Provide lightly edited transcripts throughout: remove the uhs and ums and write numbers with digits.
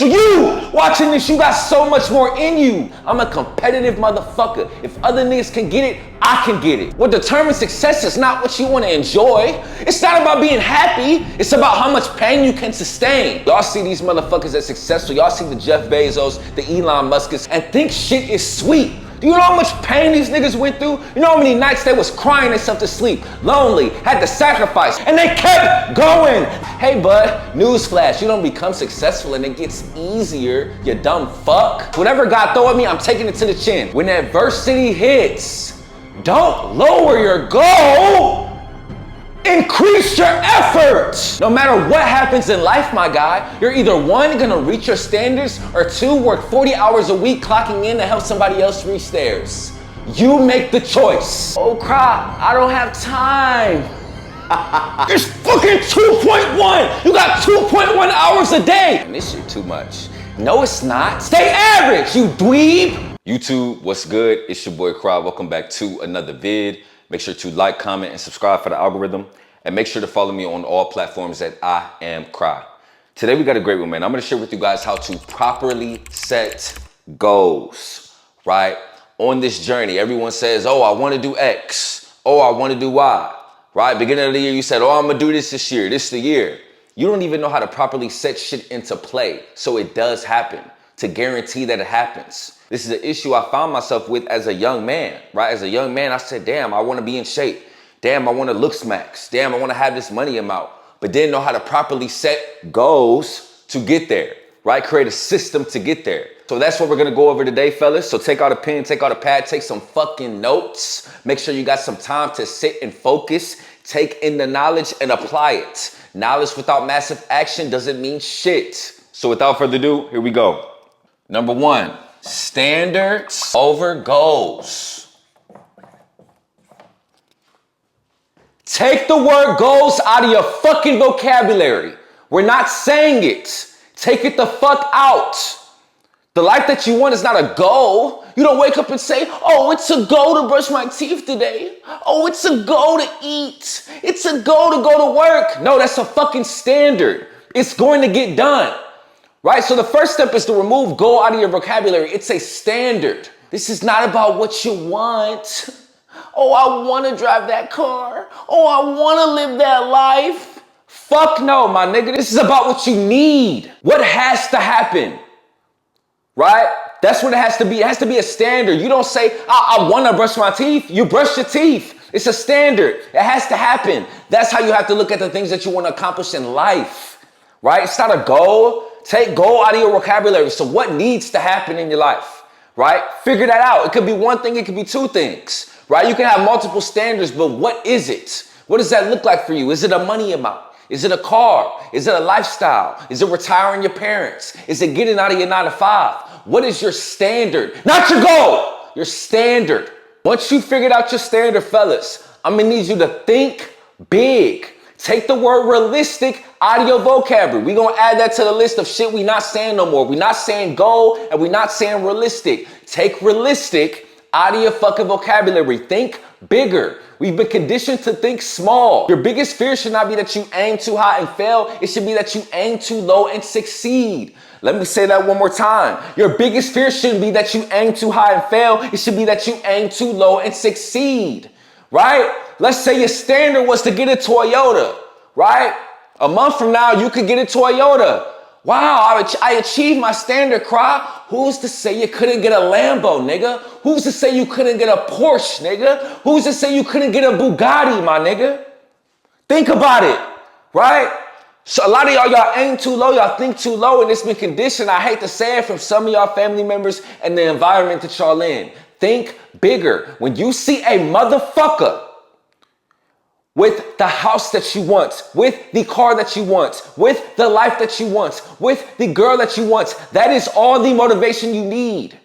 You watching this, you got so much more in you. I'm a competitive motherfucker. If other niggas can get it, I can get it. What determines success is not what you want to enjoy. It's not about being happy. It's about how much pain you can sustain. Y'all see these motherfuckers that's successful. Y'all see the Jeff Bezos, the Elon Musks, and think shit is sweet. Do you know how much pain these niggas went through? You know how many nights they was crying themselves to sleep, lonely, had to sacrifice, and they kept going. Hey bud, newsflash, you don't become successful and it gets easier, you dumb fuck. Whatever God throw at me, I'm taking it to the chin. When adversity hits, don't lower your goal. Increase your effort. No matter what happens in life, my guy, you're either one, gonna reach your standards, or two, work 40 hours a week clocking in to help somebody else reach theirs. You make the choice. Oh crap, I don't have time. It's fucking 2.1. You got 2.1 hours a day. And this shit too much. No, it's not. Stay average, you dweeb. YouTube, what's good? It's your boy Cry. Welcome back to another vid. Make sure to like, comment, and subscribe for the algorithm. And make sure to follow me on all platforms at I Am Cry. Today we got a great one, man. I'm gonna share with you guys how to properly set goals, right? On this journey, everyone says, oh, I wanna do X. Oh, I wanna do Y, right? Beginning of the year, you said, oh, I'm gonna do this year. This is the year. You don't even know how to properly set shit into play so it does happen, to guarantee that it happens. This is an issue I found myself with as a young man, right? As a young man, I said, damn, I want to be in shape. Damn, I want to look smacks. Damn, I want to have this money amount, but didn't know how to properly set goals to get there, right? Create a system to get there. So that's what we're going to go over today, fellas. So take out a pen, take out a pad, take some fucking notes. Make sure you got some time to sit and focus, take in the knowledge and apply it. Knowledge without massive action doesn't mean shit. So without further ado, here we go. Number one, standards over goals. Take the word goals out of your fucking vocabulary. We're not saying it. Take it the fuck out. The life that you want is not a goal. You don't wake up and say, oh, it's a goal to brush my teeth today. Oh, it's a goal to eat. It's a goal to go to work. No, that's a fucking standard. It's going to get done. Right? So the first step is to remove goal out of your vocabulary. It's a standard. This is not about what you want. Oh, I want to drive that car. Oh, I want to live that life. Fuck no, my nigga. This is about what you need. What has to happen? Right? That's what it has to be. It has to be a standard. You don't say, I want to brush my teeth. You brush your teeth. It's a standard. It has to happen. That's how you have to look at the things that you want to accomplish in life. Right? It's not a goal. Take goal out of your vocabulary. So what needs to happen in your life, right? Figure that out. It could be one thing. It could be two things, right? You can have multiple standards, but what is it? What does that look like for you? Is it a money amount? Is it a car? Is it a lifestyle? Is it retiring your parents? Is it getting out of your 9 to 5? What is your standard? Not your goal, your standard. Once you figured out your standard, fellas, I'm gonna need you to think big. Take the word realistic out of your vocabulary. We're going to add that to the list of shit we not saying no more. We're not saying goal and we're not saying realistic. Take realistic out of your fucking vocabulary. Think bigger. We've been conditioned to think small. Your biggest fear should not be that you aim too high and fail. It should be that you aim too low and succeed. Let me say that one more time. Your biggest fear shouldn't be that you aim too high and fail. It should be that you aim too low and succeed. Right? Let's say your standard was to get a Toyota, right? A month from now, you could get a Toyota. Wow, I achieved my standard, Cry. Who's to say you couldn't get a Lambo, nigga? Who's to say you couldn't get a Porsche, nigga? Who's to say you couldn't get a Bugatti, my nigga? Think about it, right? So a lot of y'all aim too low, y'all think too low, and it's been conditioned, I hate to say it, from some of y'all family members and the environment that y'all in. Think bigger. When you see a motherfucker with the house that you want, with the car that you want, with the life that you want, with the girl that you want, that is all the motivation you need.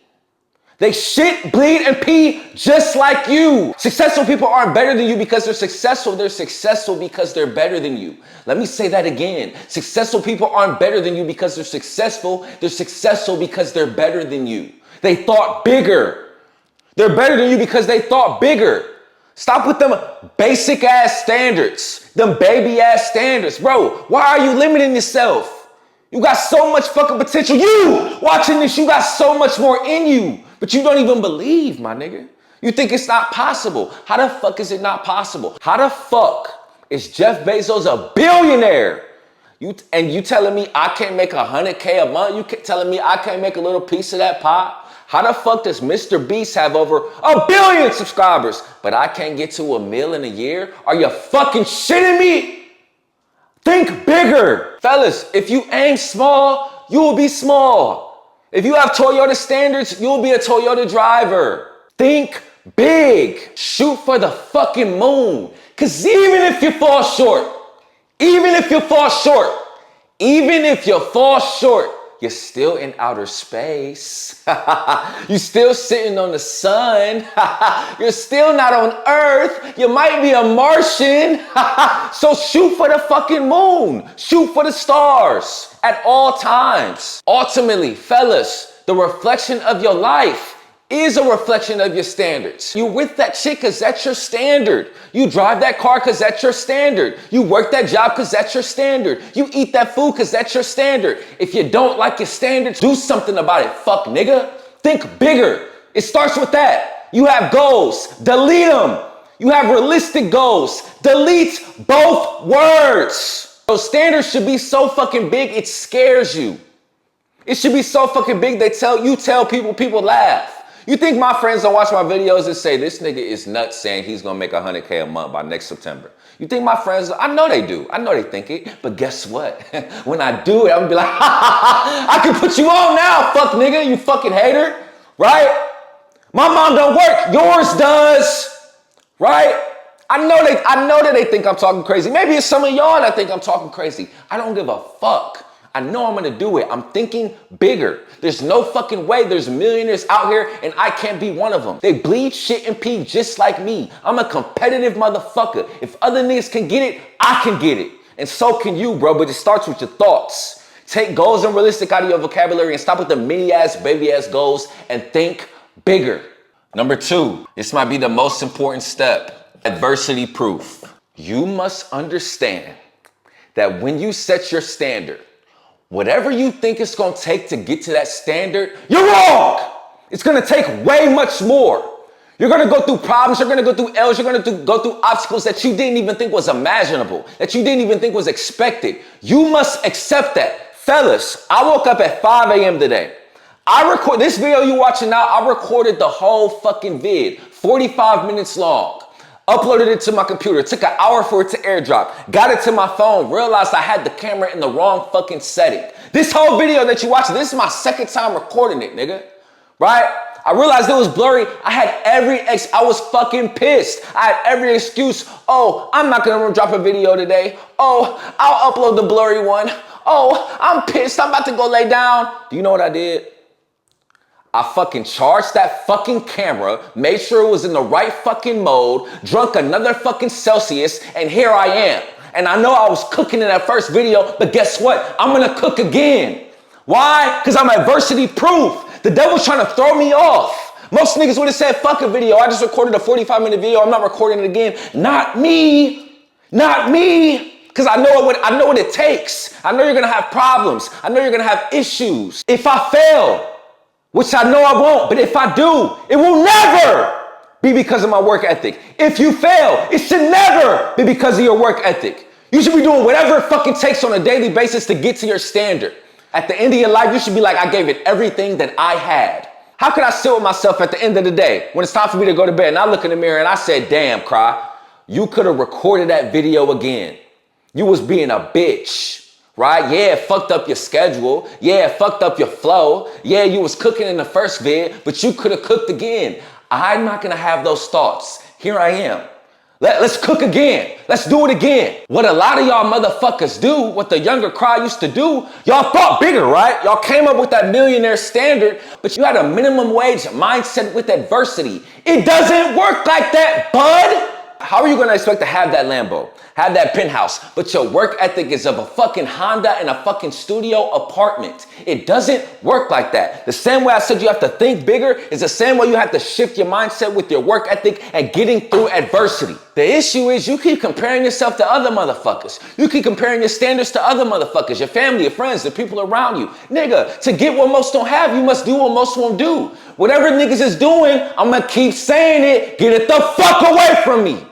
They shit, bleed, and pee just like you. Successful people aren't better than you because they're successful. They're successful because they're better than you. Let me say that again. Successful people aren't better than you because they're successful. They're successful because they're better than you. They thought bigger. They're better than you because they thought bigger. Stop with them basic ass standards, them baby ass standards. Bro, why are you limiting yourself? You got so much fucking potential. You watching this, you got so much more in you, but you don't even believe, my nigga. You think it's not possible. How the fuck is it not possible? How the fuck is Jeff Bezos a billionaire? You telling me I can't make $100K a month? You telling me I can't make a little piece of that pie? How the fuck does Mr. Beast have over 1 billion subscribers, but I can't get to $1 million a year? Are you fucking shitting me? Think bigger. Fellas, if you aim small, you will be small. If you have Toyota standards, you'll be a Toyota driver. Think big. Shoot for the fucking moon. Cause even if you fall short, you're still in outer space. You're still sitting on the sun. You're still not on Earth. You might be a Martian. So shoot for the fucking moon. Shoot for the stars at all times. Ultimately, fellas, the reflection of your life is a reflection of your standards. You with that chick because that's your standard. You drive that car because that's your standard. You work that job because that's your standard. You eat that food because that's your standard. If you don't like your standards, do something about it, fuck nigga. Think bigger. It starts with that. You have goals, delete them. You have realistic goals, delete both words. Those standards should be so fucking big it scares you. It should be so fucking big they tell people laugh. You think my friends don't watch my videos and say, this nigga is nuts saying he's gonna make $100K a month by next September? You think my friends, I know they do. I know they think it, but guess what? When I do it, I'm gonna be like, I can put you on now, fuck nigga, you fucking hater, right? My mom don't work, yours does, right? I know that they think I'm talking crazy. Maybe it's some of y'all that think I'm talking crazy. I don't give a fuck. I know I'm gonna do it. I'm thinking bigger. There's no fucking way there's millionaires out here and I can't be one of them. They bleed, shit, and pee just like me. I'm a competitive motherfucker. If other niggas can get it, I can get it. And so can you, bro, but it starts with your thoughts. Take goals and realistic out of your vocabulary and stop with the mini-ass, baby-ass goals and think bigger. Number 2, this might be the most important step, adversity proof. You must understand that when you set your standard, whatever you think it's gonna take to get to that standard, you're wrong. It's gonna take way much more. You're gonna go through problems, you're gonna go through L's, you're gonna go through obstacles that you didn't even think was imaginable, that you didn't even think was expected. You must accept that. Fellas, I woke up at 5 a.m. today. This video you watching now, I recorded the whole fucking vid, 45 minutes long. Uploaded it to my computer. It took an hour for it to airdrop. Got it to my phone. Realized I had the camera in the wrong fucking setting. This whole video that you watching, this is my second time recording it, nigga. Right? I realized it was blurry. I was fucking pissed. I had every excuse. Oh, I'm not gonna drop a video today. Oh, I'll upload the blurry one. Oh, I'm pissed. I'm about to go lay down. Do you know what I did? I fucking charged that fucking camera, made sure it was in the right fucking mode, drunk another fucking Celsius, and here I am. And I know I was cooking in that first video, but guess what? I'm gonna cook again. Why? Because I'm adversity proof. The devil's trying to throw me off. Most niggas would have said, fuck a video. I just recorded a 45-minute video. I'm not recording it again. Not me. Not me. Because I know what it takes. I know you're gonna have problems. I know you're gonna have issues. If I fail, which I know I won't, but if I do, it will never be because of my work ethic. If you fail, it should never be because of your work ethic. You should be doing whatever it fucking takes on a daily basis to get to your standard. At the end of your life, you should be like, I gave it everything that I had. How could I sit with myself at the end of the day when it's time for me to go to bed and I look in the mirror and I said, damn, Cry, you could have recorded that video again. You was being a bitch. Right? Yeah, it fucked up your schedule. Yeah, it fucked up your flow. Yeah, you was cooking in the first vid, but you could have cooked again. I'm not gonna have those thoughts. Here I am. Let's cook again. Let's do it again. What a lot of y'all motherfuckers do, what the younger Cry used to do, y'all thought bigger, right? Y'all came up with that millionaire standard, but you had a minimum wage mindset with adversity. It doesn't work like that, bud. How are you gonna expect to have that Lambo, have that penthouse, but your work ethic is of a fucking Honda and a fucking studio apartment? It doesn't work like that. The same way I said you have to think bigger is the same way you have to shift your mindset with your work ethic and getting through adversity. The issue is you keep comparing yourself to other motherfuckers. You keep comparing your standards to other motherfuckers, your family, your friends, the people around you. Nigga, to get what most don't have, you must do what most won't do. Whatever niggas is doing, I'm gonna keep saying it. Get it the fuck away from me.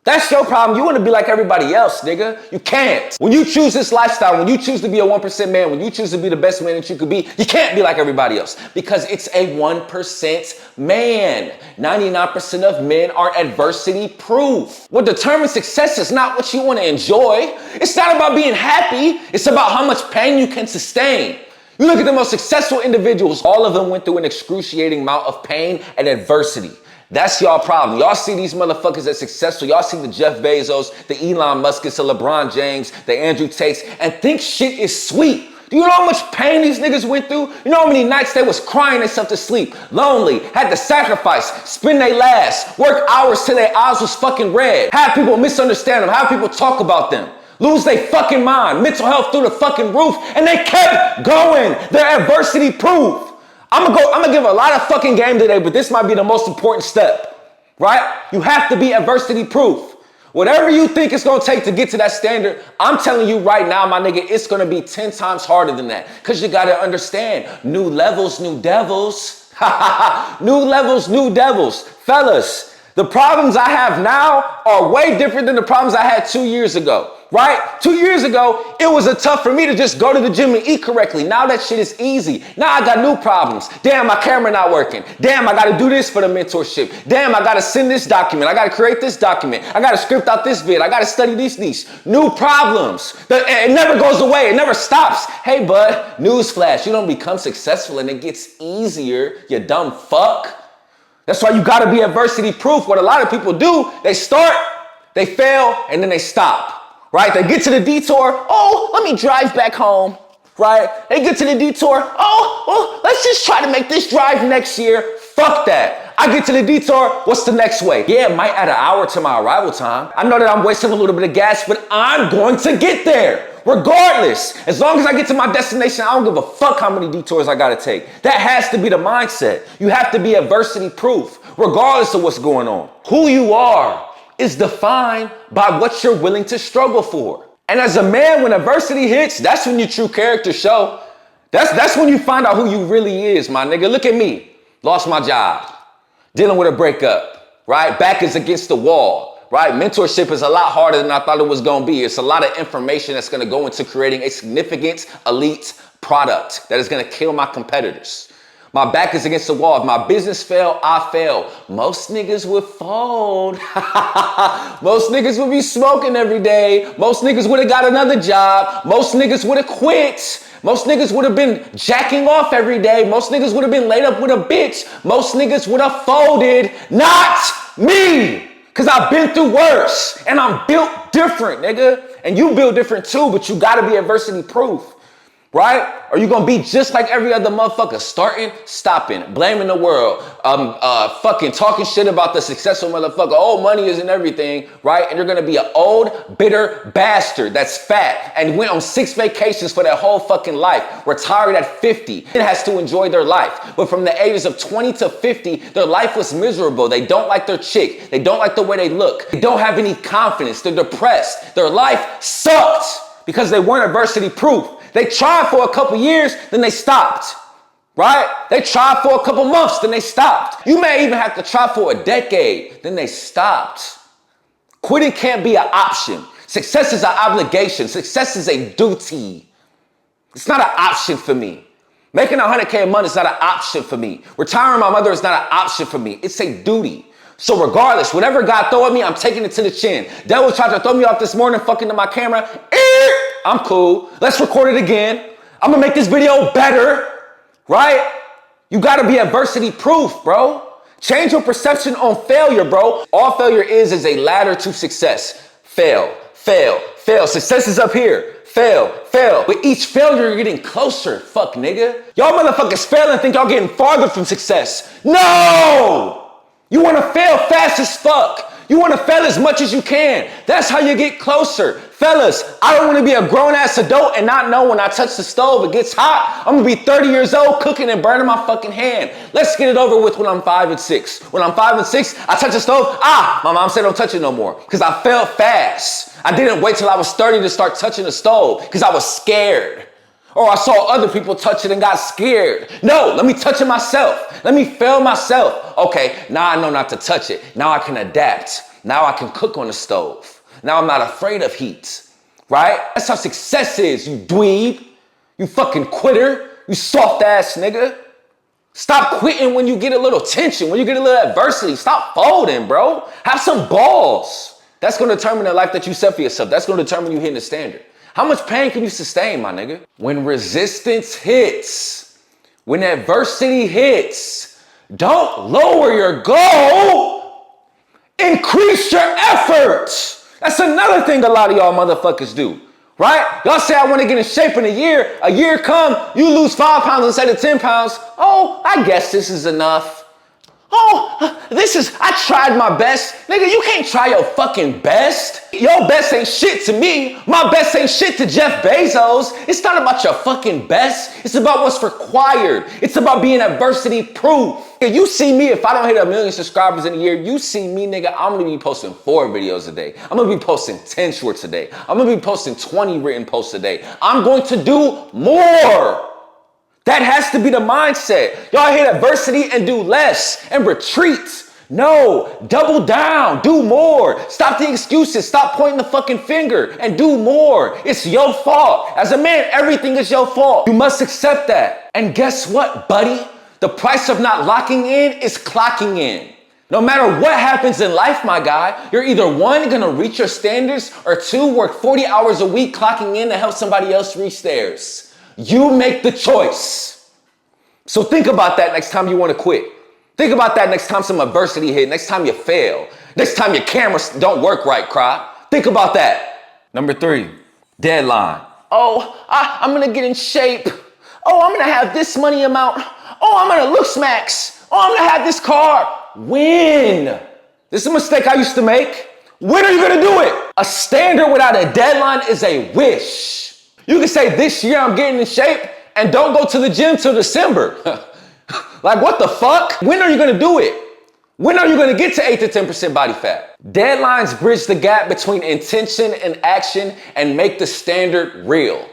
That's your problem. You want to be like everybody else, nigga. You can't. When you choose this lifestyle, when you choose to be a 1% man, when you choose to be the best man that you could be, you can't be like everybody else because it's a 1% man. 99% of men are adversity proof. What determines success is not what you want to enjoy. It's not about being happy. It's about how much pain you can sustain. You look at the most successful individuals, all of them went through an excruciating amount of pain and adversity. That's y'all problem. Y'all see these motherfuckers that's successful. Y'all see the Jeff Bezos, the Elon Musk's, the LeBron James, the Andrew Tates, and think shit is sweet. Do you know how much pain these niggas went through? You know how many nights they was crying themselves to sleep, lonely, had to sacrifice, spend their last, work hours till their eyes was fucking red, have people misunderstand them, have people talk about them, lose their fucking mind, mental health through the fucking roof, and they kept going. They're adversity proof. I'm gonna give a lot of fucking game today, but this might be the most important step, right? You have to be adversity proof. Whatever you think it's gonna take to get to that standard, I'm telling you right now, my nigga, it's gonna be 10 times harder than that. Cause you gotta understand, new levels, new devils. New levels, new devils. Fellas, the problems I have now are way different than the problems I had 2 years ago. Right? 2 years ago, it was tough for me to just go to the gym and eat correctly. Now that shit is easy. Now I got new problems. Damn, my camera not working. Damn, I got to do this for the mentorship. Damn, I got to send this document. I got to create this document. I got to script out this vid. I got to study these niche. New problems. It never goes away. It never stops. Hey, bud, newsflash. You don't become successful and it gets easier, you dumb fuck. That's why you got to be adversity proof. What a lot of people do, they start, they fail, and then they stop. Right? They get to the detour. Oh, let me drive back home. Right? They get to the detour. Oh, let's just try to make this drive next year. Fuck that. I get to the detour. What's the next way? Yeah, it might add an hour to my arrival time. I know that I'm wasting a little bit of gas, but I'm going to get there. Regardless, as long as I get to my destination, I don't give a fuck how many detours I gotta take. That has to be the mindset. You have to be adversity proof, regardless of what's going on. Who you are is defined by what you're willing to struggle for. And as a man, when adversity hits, that's when your true character show. That's when you find out who you really is, my nigga. Look at me. Lost my job. Dealing with a breakup, right? Back is against the wall, right? Mentorship is a lot harder than I thought it was gonna be. It's a lot of information that's gonna go into creating a significant elite product that is gonna kill my competitors. My back is against the wall. If my business fail, I fail. Most niggas would fold. Most niggas would be smoking every day. Most niggas would have got another job. Most niggas would have quit. Most niggas would have been jacking off every day. Most niggas would have been laid up with a bitch. Most niggas would have folded. Not me. Cause I've been through worse and I'm built different, nigga. And you built different too, but you gotta be adversity proof. Right? Or you gonna be just like every other motherfucker, starting, stopping, blaming the world, fucking talking shit about the successful motherfucker. Oh, money isn't everything, right? And you're gonna be an old, bitter bastard that's fat and went on 6 vacations for their whole fucking life, retired at 50. It has to enjoy their life. But from the ages of 20 to 50, their life was miserable. They don't like their chick. They don't like the way they look. They don't have any confidence. They're depressed. Their life sucked because they weren't adversity proof. They tried for a couple years, then they stopped, right? They tried for a couple months, then they stopped. You may even have to try for a decade, then they stopped. Quitting can't be an option. Success is an obligation. Success is a duty. It's not an option for me. Making $100K a month is not an option for me. Retiring my mother is not an option for me. It's a duty. So regardless, whatever God throw at me, I'm taking it to the chin. Devil tried to throw me off this morning, fucking to my camera. I'm cool. Let's record it again. I'm gonna make this video better, right? You gotta be adversity proof, bro. Change your perception on failure, bro. All failure is a ladder to success. Fail, fail, fail. Success is up here. Fail, fail. With each failure, you're getting closer. Fuck, nigga. Y'all motherfuckers fail and think y'all getting farther from success. No! You want to fail fast as fuck. You want to fail as much as you can. That's how you get closer. Fellas, I don't want to be a grown-ass adult and not know when I touch the stove, it gets hot. I'm going to be 30 years old cooking and burning my fucking hand. Let's get it over with when I'm 5 and 6. When I'm 5 and 6, I touch the stove. My mom said don't touch it no more because I failed fast. I didn't wait till I was 30 to start touching the stove because I was scared. Or I saw other people touch it and got scared. No, let me touch it myself. Let me fail myself. Okay, now I know not to touch it. Now I can adapt. Now I can cook on the stove. Now I'm not afraid of heat, right? That's how success is, you dweeb. You fucking quitter. You soft ass nigga. Stop quitting when you get a little tension, when you get a little adversity. Stop folding, bro. Have some balls. That's going to determine the life that you set for yourself. That's going to determine you hitting the standard. How much pain can you sustain, my nigga? When resistance hits, when adversity hits, don't lower your goal. Increase your effort. That's another thing a lot of y'all motherfuckers do, right? Y'all say, I want to get in shape in a year. A year come, you lose 5 pounds instead of 10 pounds. Oh, I guess this is enough. Oh, I tried my best. Nigga, you can't try your fucking best. Your best ain't shit to me. My best ain't shit to Jeff Bezos. It's not about your fucking best. It's about what's required. It's about being adversity proof. You see me, if I don't hit 1 million subscribers in a year, you see me, nigga, I'm gonna be posting 4 videos a day. I'm gonna be posting 10 shorts a day. I'm gonna be posting 20 written posts a day. I'm going to do more. That has to be the mindset. Y'all hit adversity and do less and retreat. No, double down, do more. Stop the excuses. Stop pointing the fucking finger and do more. It's your fault. As a man, everything is your fault. You must accept that. And guess what, buddy? The price of not locking in is clocking in. No matter what happens in life, my guy, you're either 1, gonna reach your standards, or 2, work 40 hours a week clocking in to help somebody else reach theirs. You make the choice. So think about that next time you want to quit. Think about that next time some adversity hit, next time you fail, next time your cameras don't work right, cry. Think about that. Number 3, deadline. Oh, I'm going to get in shape. Oh, I'm going to have this money amount. Oh, I'm going to look smacks. Oh, I'm going to have this car. When? This is a mistake I used to make. When are you going to do it? A standard without a deadline is a wish. You can say this year I'm getting in shape and don't go to the gym till December. Like what the fuck? When are you gonna do it? When are you gonna get to 8 to 10% body fat? Deadlines bridge the gap between intention and action and make the standard real,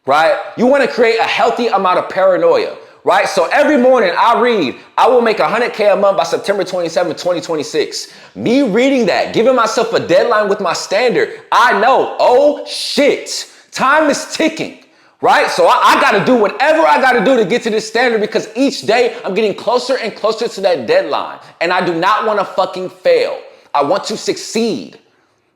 right? You wanna create a healthy amount of paranoia, right? So every morning I read, I will make 100K a month by September 27, 2026. Me reading that, giving myself a deadline with my standard, I know, oh shit. Time is ticking, right? So I got to do whatever I got to do to get to this standard because each day I'm getting closer and closer to that deadline. And I do not want to fucking fail. I want to succeed,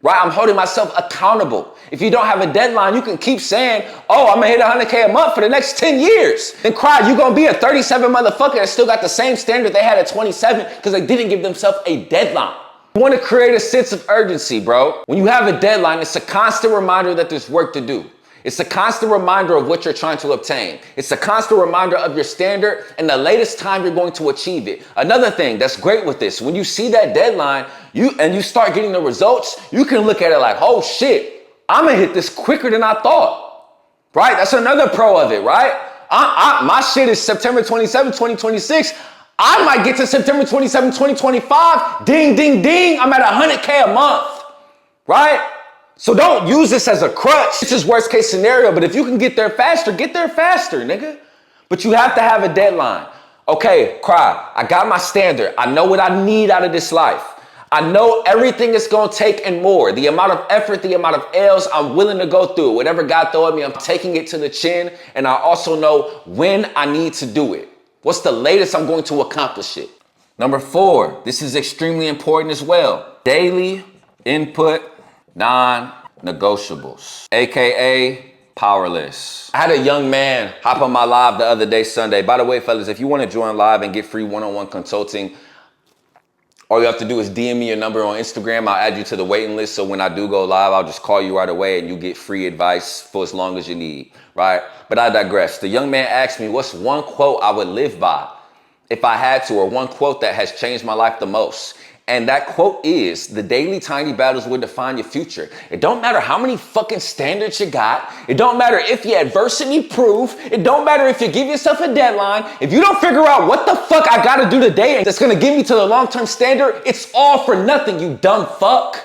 right? I'm holding myself accountable. If you don't have a deadline, you can keep saying, oh, I'm going to hit 100K a month for the next 10 years. Then cry, you're going to be a 37 motherfucker that still got the same standard they had at 27 because they didn't give themselves a deadline. You want to create a sense of urgency, bro. When you have a deadline, it's a constant reminder that there's work to do. It's a constant reminder of what you're trying to obtain. It's a constant reminder of your standard and the latest time you're going to achieve it. Another thing that's great with this, when you see that deadline, you start getting the results, you can look at it like, oh shit, I'm gonna hit this quicker than I thought, right? That's another pro of it, right? My shit is September 27, 2026. I might get to September 27, 2025. Ding, ding, ding. I'm at 100K a month, right? So don't use this as a crutch. This is worst case scenario, but if you can get there faster, nigga. But you have to have a deadline. Okay, cry. I got my standard. I know what I need out of this life. I know everything it's gonna take and more. The amount of effort, the amount of L's I'm willing to go through. Whatever God throw at me, I'm taking it to the chin. And I also know when I need to do it. What's the latest I'm going to accomplish it? Number 4, this is extremely important as well. Daily input, non-negotiables, AKA powerless. I had a young man hop on my live the other day, Sunday. By the way, fellas, if you want to join live and get free one-on-one consulting, all you have to do is DM me your number on Instagram. I'll add you to the waiting list. So when I do go live, I'll just call you right away and you get free advice for as long as you need, right? But I digress. The young man asked me, what's one quote I would live by if I had to, or one quote that has changed my life the most? And that quote is, the daily tiny battles will define your future. It don't matter how many fucking standards you got. It don't matter if you're adversity proof. It don't matter if you give yourself a deadline. If you don't figure out what the fuck I gotta do today that's gonna get me to the long-term standard, it's all for nothing, you dumb fuck.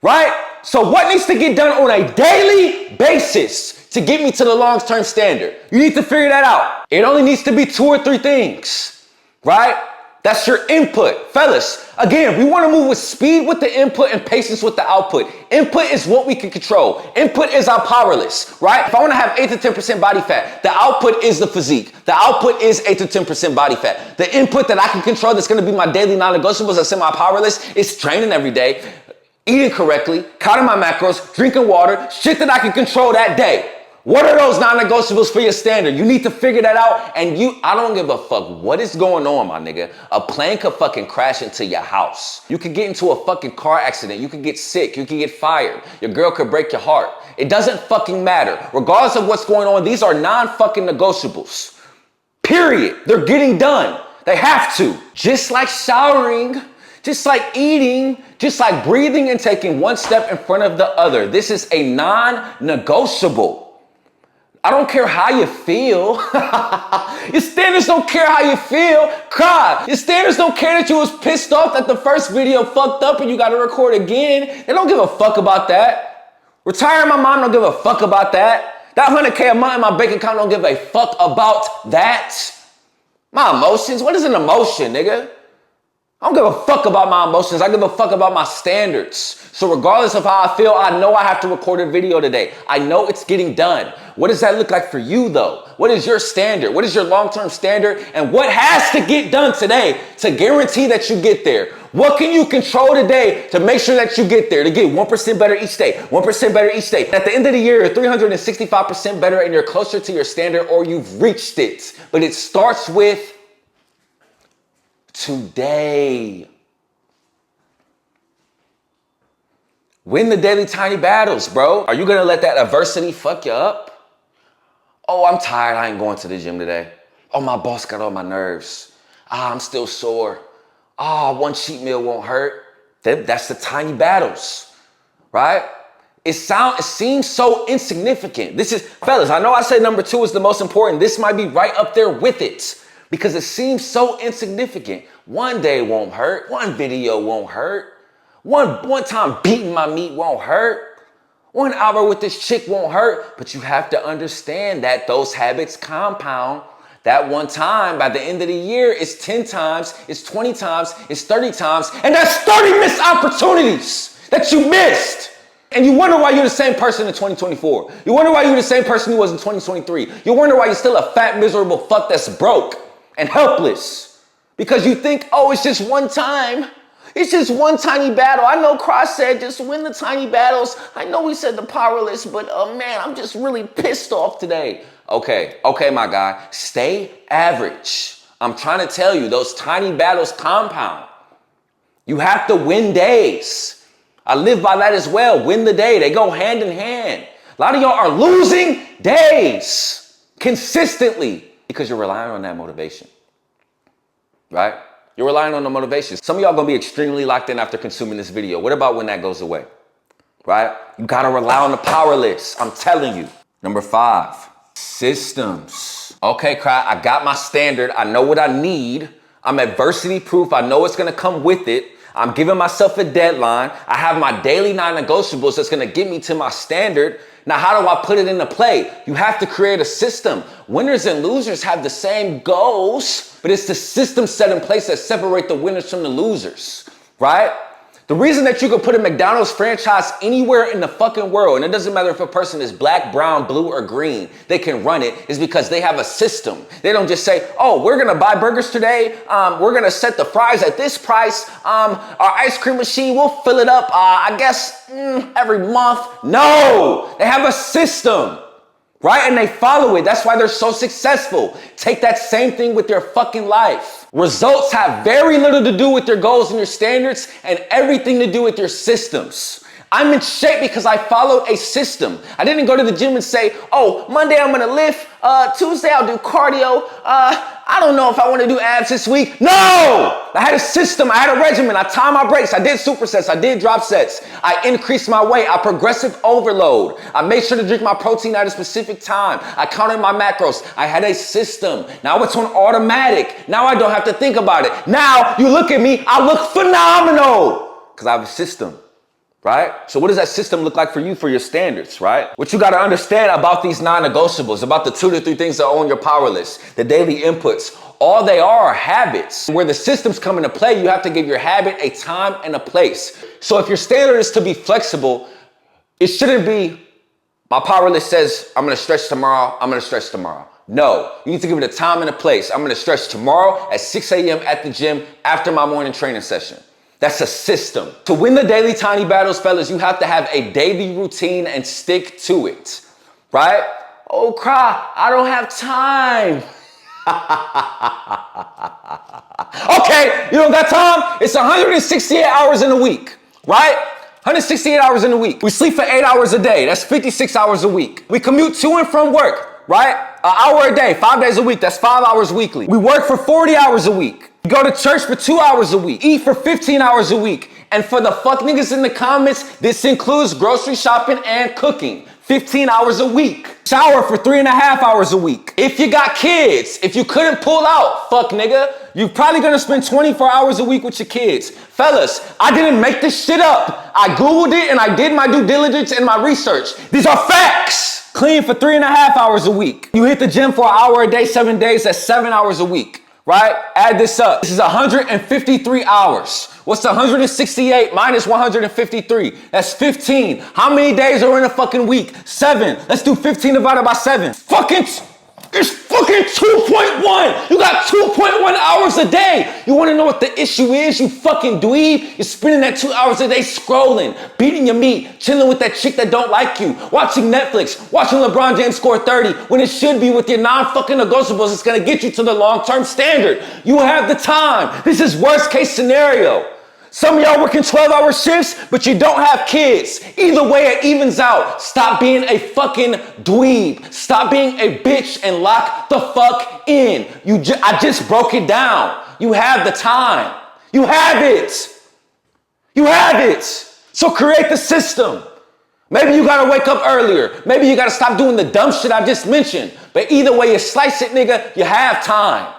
Right? So what needs to get done on a daily basis to get me to the long-term standard? You need to figure that out. It only needs to be 2 or 3 things, right? That's your input. Fellas, again, we want to move with speed with the input and patience with the output. Input is what we can control. Input is our powerless, right? If I want to have 8 to 10% body fat, the output is the physique. The output is 8 to 10% body fat. The input that I can control that's going to be my daily non-negotiables that's semi-powerless is training every day, eating correctly, counting my macros, drinking water, shit that I can control that day. What are those non-negotiables for your standard? You need to figure that out. And I don't give a fuck what is going on, my nigga. A plane could fucking crash into your house. You could get into a fucking car accident. You could get sick. You could get fired. Your girl could break your heart. It doesn't fucking matter. Regardless of what's going on, these are non-fucking negotiables. Period. They're getting done. They have to. Just like showering, just like eating, just like breathing and taking one step in front of the other. This is a non-negotiable. I don't care how you feel. Your standards don't care how you feel. Cry. Your standards don't care that you was pissed off that the first video fucked up and you got to record again. They don't give a fuck about that. Retiring my mom don't give a fuck about that. That 100K a month in my bank account don't give a fuck about that. My emotions? What is an emotion, nigga? I don't give a fuck about my emotions. I give a fuck about my standards. So regardless of how I feel, I know I have to record a video today. I know it's getting done. What does that look like for you though? What is your standard? What is your long-term standard? And what has to get done today to guarantee that you get there? What can you control today to make sure that you get there? To get 1% better each day, 1% better each day. At the end of the year, you're 365% better and you're closer to your standard or you've reached it. But it starts with today. Win the daily tiny battles, bro. Are you gonna let that adversity fuck you up? Oh, I'm tired, I ain't going to the gym today. Oh, my boss got on my nerves. I'm still sore. One cheat meal won't hurt. That's the tiny battles, right? It seems so insignificant. Fellas, I know I said number 2 is the most important. This might be right up there with it. Because it seems so insignificant. One day won't hurt. One video won't hurt. One time beating my meat won't hurt. 1 hour with this chick won't hurt. But you have to understand that those habits compound. That one time, by the end of the year, it's 10 times, it's 20 times, it's 30 times. And that's 30 missed opportunities that you missed. And you wonder why you're the same person in 2024. You wonder why you're the same person you was in 2023. You wonder why you're still a fat, miserable fuck that's broke and helpless. Because you think, oh, it's just one time. It's just one tiny battle. I know Cross said just win the tiny battles. I know we said the powerless, but man, I'm just really pissed off today. Okay, my guy, stay average. I'm trying to tell you, those tiny battles compound. You have to win days. I live by that as well. Win the day. They go hand in hand. A lot of y'all are losing days consistently because you're relying on that motivation, right? You're relying on the motivation. Some of y'all gonna be extremely locked in after consuming this video. What about when that goes away, right? You gotta rely on the powerless. I'm telling you. Number 5, systems. Okay, Cry, I got my standard. I know what I need. I'm adversity proof. I know it's gonna come with it. I'm giving myself a deadline. I have my daily non-negotiables that's gonna get me to my standard. Now, how do I put it into play? You have to create a system. Winners and losers have the same goals, but it's the system set in place that separate the winners from the losers, right? The reason that you can put a McDonald's franchise anywhere in the fucking world, and it doesn't matter if a person is black, brown, blue, or green, they can run it, is because they have a system. They don't just say, oh, we're gonna buy burgers today. We're gonna set the fries at this price. Our ice cream machine, we'll fill it up, I guess, every month. No, they have a system, right? And they follow it. That's why they're so successful. Take that same thing with your fucking life. Results have very little to do with your goals and your standards and everything to do with your systems. I'm in shape because I followed a system. I didn't go to the gym and say, oh, Monday I'm gonna lift, Tuesday I'll do cardio, I don't know if I want to do abs this week. No! I had a system, I had a regimen, I timed my breaks, I did supersets, I did drop sets, I increased my weight, I progressive overload, I made sure to drink my protein at a specific time, I counted my macros, I had a system. Now it's on automatic. Now I don't have to think about it. Now you look at me, I look phenomenal because I have a system. Right? So what does that system look like for you, for your standards, right? What you got to understand about these non-negotiables, about the 2 to 3 things that are on your power list, the daily inputs, all they are habits. Where the systems come into play, you have to give your habit a time and a place. So if your standard is to be flexible, it shouldn't be, my power list says, I'm going to stretch tomorrow, I'm going to stretch tomorrow. No, you need to give it a time and a place. I'm going to stretch tomorrow at 6 a.m. at the gym after my morning training session. That's a system. To win the daily tiny battles, fellas, you have to have a daily routine and stick to it, right? Oh, cry, I don't have time. Okay, you don't got time? It's 168 hours in a week, right? 168 hours in a week. We sleep for 8 hours a day. That's 56 hours a week. We commute to and from work, right? An hour a day, 5 days a week. That's 5 hours weekly. We work for 40 hours a week. We go to church for 2 hours a week. Eat for 15 hours a week. And for the fuck niggas in the comments, this includes grocery shopping and cooking. 15 hours a week. Shower for 3.5 hours a week. If you got kids, if you couldn't pull out, fuck nigga, you're probably gonna spend 24 hours a week with your kids. Fellas, I didn't make this shit up. I Googled it and I did my due diligence and my research. These are facts. Clean for 3.5 hours a week. You hit the gym for an hour a day, 7 days, that's 7 hours a week. Right? Add this up. This is 153 hours. What's 168 minus 153? That's 15. How many days are in a fucking week? 7. Let's do 15 divided by 7. It's fucking 2.1. You got 2.1 hours a day. You want to know what the issue is, you fucking dweeb? You're spending that 2 hours a day scrolling, beating your meat, chilling with that chick that don't like you, watching Netflix, watching LeBron James score 30 when it should be with your non-fucking negotiables. It's going to get you to the long-term standard. You have the time. This is worst case scenario. Some of y'all working 12-hour shifts, but you don't have kids. Either way, it evens out. Stop being a fucking dweeb. Stop being a bitch and lock the fuck in. I just broke it down. You have the time. You have it. You have it. So create the system. Maybe you gotta wake up earlier. Maybe you gotta stop doing the dumb shit I just mentioned. But either way you slice it, nigga, you have time.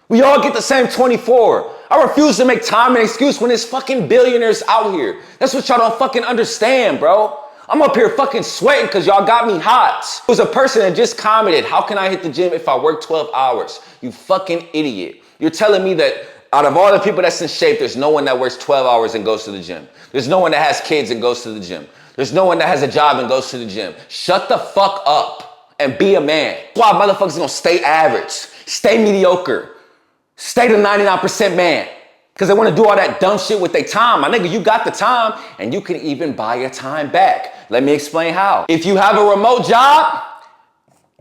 We all get the same 24. I refuse to make time an excuse when there's fucking billionaires out here. That's what y'all don't fucking understand, bro. I'm up here fucking sweating because y'all got me hot. It was a person that just commented, how can I hit the gym if I work 12 hours? You fucking idiot. You're telling me that out of all the people that's in shape, there's no one that works 12 hours and goes to the gym. There's no one that has kids and goes to the gym. There's no one that has a job and goes to the gym. Shut the fuck up and be a man. That's why motherfuckers gonna stay average, stay mediocre. Stay the 99% man. Because they want to do all that dumb shit with their time. My nigga, you got the time and you can even buy your time back. Let me explain how. If you have a remote job,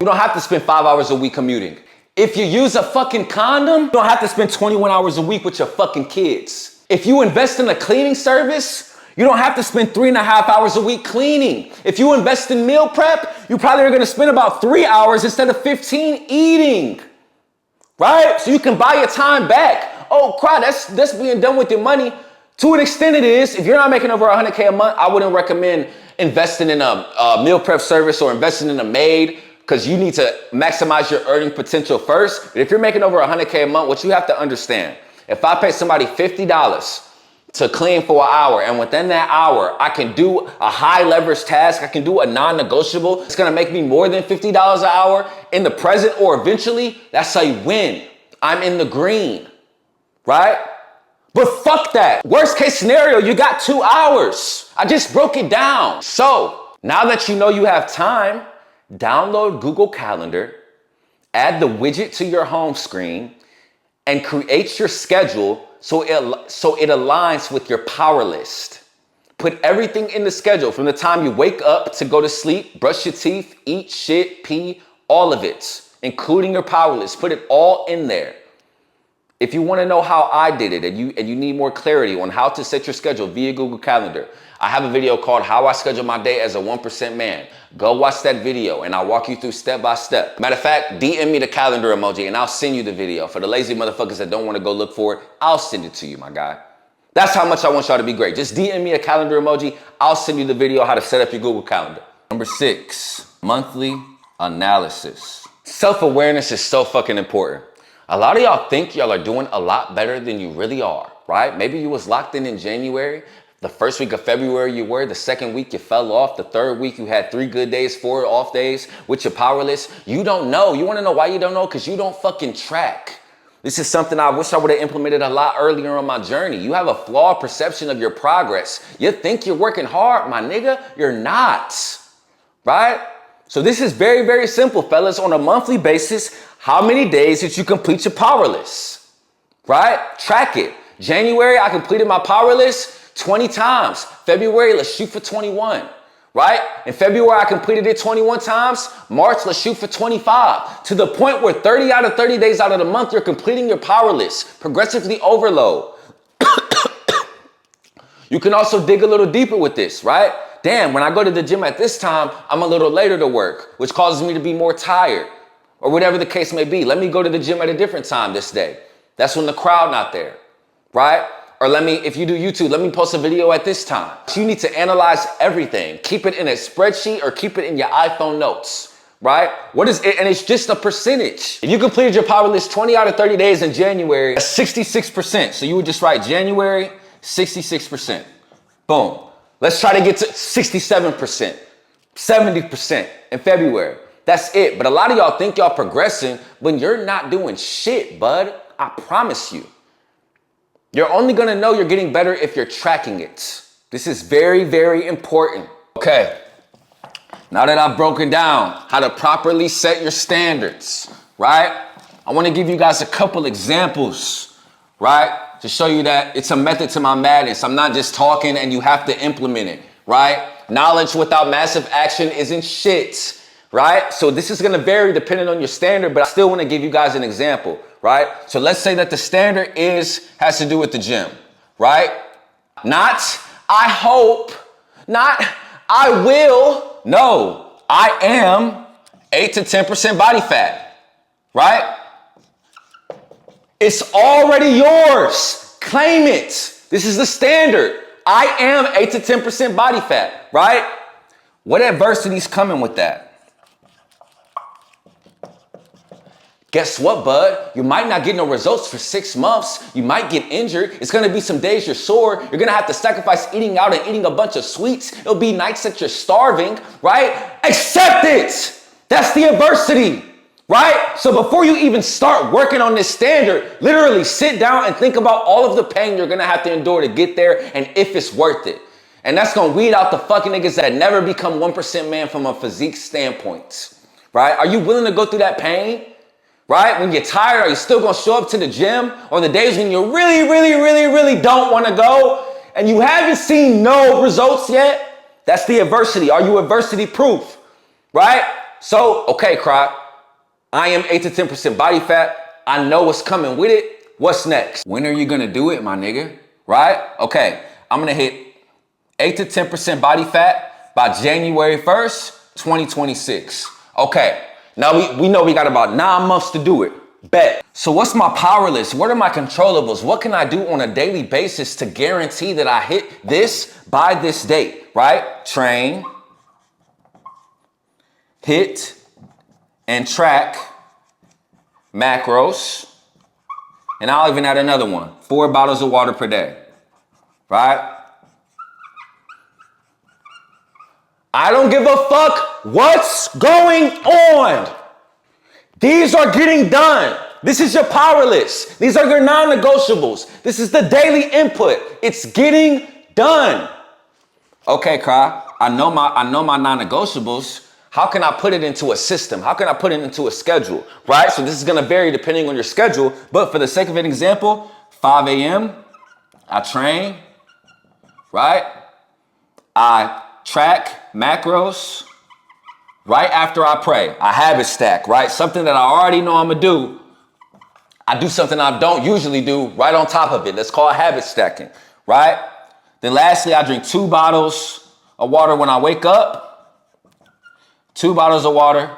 you don't have to spend 5 hours a week commuting. If you use a fucking condom, you don't have to spend 21 hours a week with your fucking kids. If you invest in a cleaning service, you don't have to spend 3.5 hours a week cleaning. If you invest in meal prep, you probably are going to spend about 3 hours instead of 15 eating. Right? So you can buy your time back. Oh, cry, that's being done with your money. To an extent it is. If you're not making over 100K a month, I wouldn't recommend investing in a meal prep service or investing in a maid because you need to maximize your earning potential first. But if you're making over 100K a month, what you have to understand, if I pay somebody $50 to clean for an hour, and within that hour, I can do a high leverage task, I can do a non-negotiable, it's gonna make me more than $50 an hour in the present or eventually, that's a win. I'm in the green, right? But fuck that. Worst case scenario, you got 2 hours. I just broke it down. So now that you know you have time, download Google Calendar, add the widget to your home screen, and create your schedule so it aligns with your power list. Put everything in the schedule from the time you wake up to go to sleep, brush your teeth, eat shit, pee, all of it, including your power list. Put it all in there. If you want to know how I did it and you need more clarity on how to set your schedule via Google Calendar, I have a video called How I Schedule My Day as a 1% Man. Go watch that video and I'll walk you through step by step. Matter of fact, DM me the calendar emoji and I'll send you the video. For the lazy motherfuckers that don't want to go look for it, I'll send it to you, my guy. That's how much I want y'all to be great. Just DM me a calendar emoji. I'll send you the video how to set up your Google Calendar. Number 6, monthly analysis. Self-awareness is so fucking important. A lot of y'all think y'all are doing a lot better than you really are, right? Maybe you was locked in January. The first week of February you were, the second week you fell off, the third week you had 3 good days, 4 off days with your power list. You don't know. You want to know why you don't know? Because you don't fucking track. This is something I wish I would have implemented a lot earlier on my journey. You have a flawed perception of your progress. You think you're working hard, my nigga. You're not, right? So this is very, very simple, fellas. On a monthly basis, how many days did you complete your power list, right? Track it. January, I completed my power list 20 times. February, let's shoot for 21, right? In February, I completed it 21 times. March, let's shoot for 25. To the point where 30 out of 30 days out of the month, you're completing your power list. Progressively overload. You can also dig a little deeper with this, right? Damn, when I go to the gym at this time, I'm a little later to work, which causes me to be more tired, or whatever the case may be. Let me go to the gym at a different time this day. That's when the crowd not there, right? Or if you do YouTube, let me post a video at this time. You need to analyze everything. Keep it in a spreadsheet or keep it in your iPhone notes, right? What is it? And it's just a percentage. If you completed your power list 20 out of 30 days in January, that's 66%. So you would just write January, 66%. Boom. Let's try to get to 67%, 70% in February. That's it. But a lot of y'all think y'all progressing when you're not doing shit, bud. I promise you. You're only going to know you're getting better if you're tracking it. This is very, very important. Okay. Now that I've broken down how to properly set your standards, right? I want to give you guys a couple examples, right? To show you that it's a method to my madness. I'm not just talking and you have to implement it, right? Knowledge without massive action isn't shit, right? So this is going to vary depending on your standard, but I still want to give you guys an example, right? So let's say that the standard has to do with the gym, right? Not, I hope, not, I will. No, I am 8 to 10% body fat, right? It's already yours. Claim it. This is the standard. I am 8 to 10% body fat, right? What adversity's coming with that? Guess what, bud? You might not get no results for 6 months. You might get injured. It's going to be some days you're sore. You're going to have to sacrifice eating out and eating a bunch of sweets. It'll be nights that you're starving, right? Accept it. That's the adversity. Right? So before you even start working on this standard, literally sit down and think about all of the pain you're going to have to endure to get there and if it's worth it. And that's going to weed out the fucking niggas that never become 1% man from a physique standpoint. Right? Are you willing to go through that pain? Right? When you're tired, are you still going to show up to the gym? On the days when you really don't want to go and you haven't seen no results yet? That's the adversity. Are you adversity proof? Right? So, okay, crowd. I am 8 to 10% body fat. I know what's coming with it. What's next? When are you going to do it, my nigga? Right? Okay. I'm going to hit 8 to 10% body fat by January 1st, 2026. Okay. Now we know we got about 9 months to do it. Bet. So what's my power list? What are my controllables? What can I do on a daily basis to guarantee that I hit this by this date? Right? Train, hit, and track macros, and I'll even add another one, 4 bottles of water per day, right? I don't give a fuck what's going on. These are getting done. This is your power list. These are your non-negotiables. This is the daily input. It's getting done. Okay, Kai, I know my non-negotiables. How can I put it into a system? How can I put it into a schedule, right? So this is going to vary depending on your schedule. But for the sake of an example, 5 a.m., I train, right? I track macros right after I pray. I habit stack, right? Something that I already know I'm going to do. I do something I don't usually do right on top of it. That's called habit stacking, right? Then lastly, I drink 2 bottles of water when I wake up, 2 bottles of water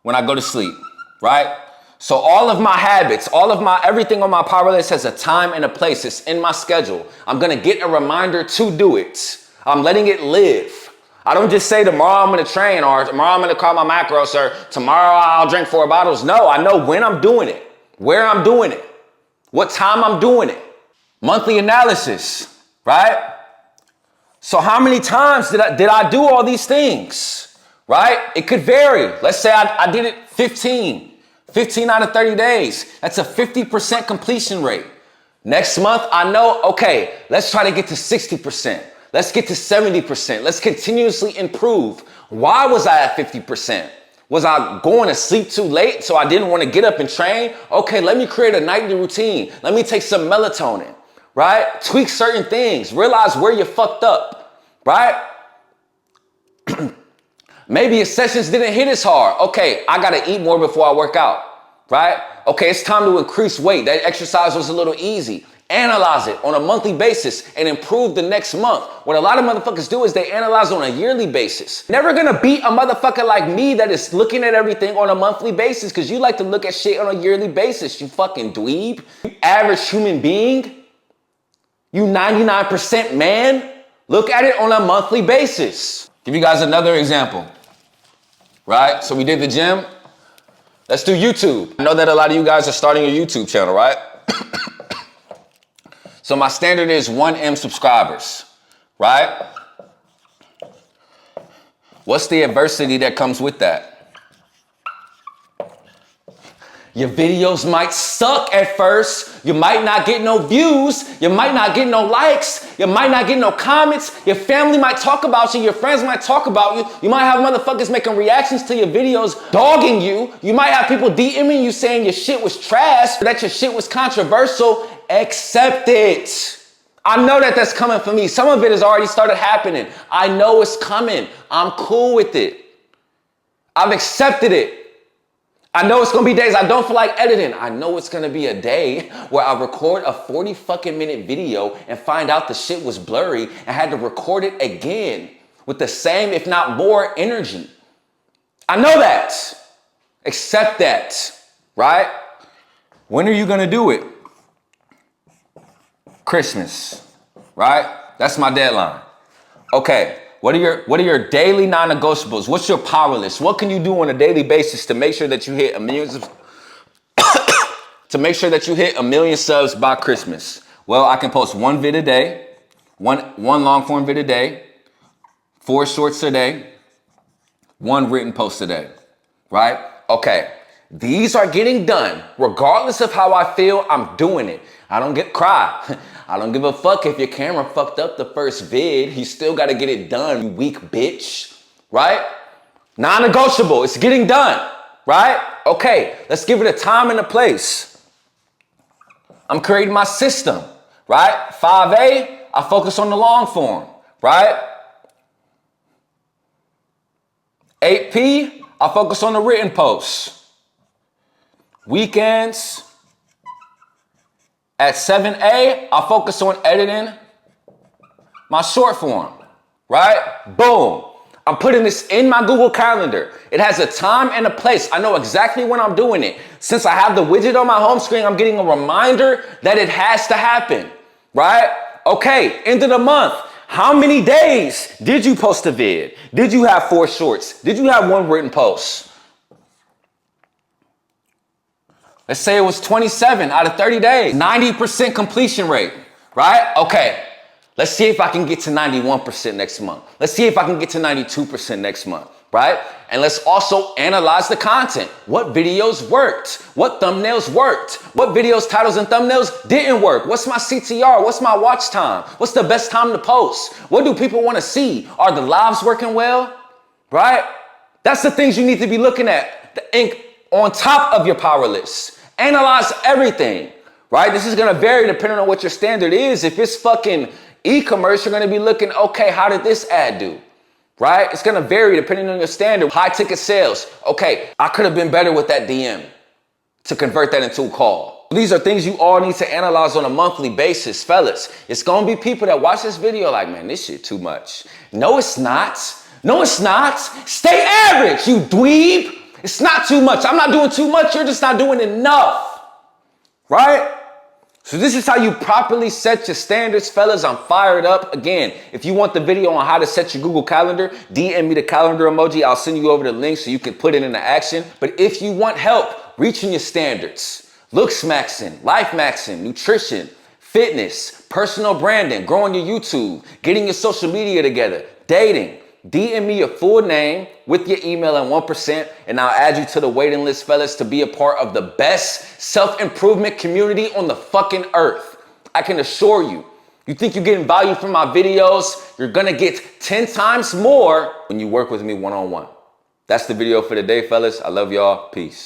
when I go to sleep, right? So all of my habits, everything on my power list has a time and a place. It's in my schedule. I'm gonna get a reminder to do it. I'm letting it live. I don't just say tomorrow I'm gonna train, or tomorrow I'm gonna call my macros, or tomorrow I'll drink 4 bottles. No, I know when I'm doing it, where I'm doing it, what time I'm doing it. Monthly analysis, right? So how many times did I do all these things, right? It could vary. Let's say I did it 15 out of 30 days. That's a 50% completion rate. Next month, I know, okay, let's try to get to 60%. Let's get to 70%. Let's continuously improve. Why was I at 50%? Was I going to sleep too late so I didn't want to get up and train? Okay, let me create a nightly routine. Let me take some melatonin, right? Tweak certain things. Realize where you fucked up, right? Maybe your sessions didn't hit as hard. Okay, I got to eat more before I work out, right? Okay, it's time to increase weight. That exercise was a little easy. Analyze it on a monthly basis and improve the next month. What a lot of motherfuckers do is they analyze on a yearly basis. Never gonna beat a motherfucker like me that is looking at everything on a monthly basis, because you like to look at shit on a yearly basis, you fucking dweeb. You average human being. You 99% man. Look at it on a monthly basis. Give you guys another example, right? So we did the gym. Let's do YouTube. I know that a lot of you guys are starting a YouTube channel, right? So my standard is 1M subscribers, right? What's the adversity that comes with that? Your videos might suck at first. You might not get no views. You might not get no likes. You might not get no comments. Your family might talk about you. Your friends might talk about you. You might have motherfuckers making reactions to your videos, dogging you. You might have people DMing you saying your shit was trash, that your shit was controversial. Accept it. I know that that's coming for me. Some of it has already started happening. I know it's coming. I'm cool with it. I've accepted it. I know it's gonna be days I don't feel like editing. I know it's gonna be a day where I record a 40 fucking minute video and find out the shit was blurry and had to record it again with the same, if not more, energy. I know that. Accept that, right? When are you gonna do it? Christmas, right? That's my deadline. Okay, what are your daily non-negotiables? What's your power list? What can you do on a daily basis to make sure that you hit a million subs by Christmas? Well, I can post 1 vid a day, one long form vid a day, 4 shorts a day, 1 written post a day, right? Okay. These are getting done. Regardless of how I feel, I'm doing it. I don't cry. I don't give a fuck if your camera fucked up the first vid. You still got to get it done, you weak bitch. Right? Non-negotiable. It's getting done. Right? Okay. Let's give it a time and a place. I'm creating my system. Right? 5A, I focus on the long form. Right? 8P, I focus on the written posts. Weekends, at 7A, I focus on editing my short form, right? Boom. I'm putting this in my Google Calendar. It has a time and a place. I know exactly when I'm doing it. Since I have the widget on my home screen, I'm getting a reminder that it has to happen, right? Okay, end of the month. How many days did you post a vid? Did you have 4 shorts? Did you have 1 written post? Let's say it was 27 out of 30 days, 90% completion rate, right? Okay, let's see if I can get to 91% next month. Let's see if I can get to 92% next month, right? And let's also analyze the content. What videos worked? What thumbnails worked? What videos, titles, and thumbnails didn't work? What's my CTR? What's my watch time? What's the best time to post? What do people want to see? Are the lives working well, right? That's the things you need to be looking at. The ink on top of your power list. Analyze everything, right? This is going to vary depending on what your standard is. If it's fucking e-commerce, you're going to be looking, okay, how did this ad do? Right? It's going to vary depending on your standard. High ticket sales. Okay, I could have been better with that DM to convert that into a call. These are things you all need to analyze on a monthly basis, fellas. It's gonna be people that watch this video like, man, this shit too much. No, it's not. No, it's not. Stay average, you dweeb. It's not too much. I'm not doing too much. You're just not doing enough, right? So this is how you properly set your standards, fellas. I'm fired up. Again, if you want the video on how to set your Google Calendar, DM me the calendar emoji. I'll send you over the link so you can put it into action. But if you want help reaching your standards, looks maxing, life maxing, nutrition, fitness, personal branding, growing your YouTube, getting your social media together, dating, DM me your full name with your email and 1%, and I'll add you to the waiting list, fellas, to be a part of the best self-improvement community on the fucking earth. I can assure you, you think you're getting value from my videos, you're gonna get 10 times more when you work with me one-on-one. That's the video for today, fellas. I love y'all. Peace.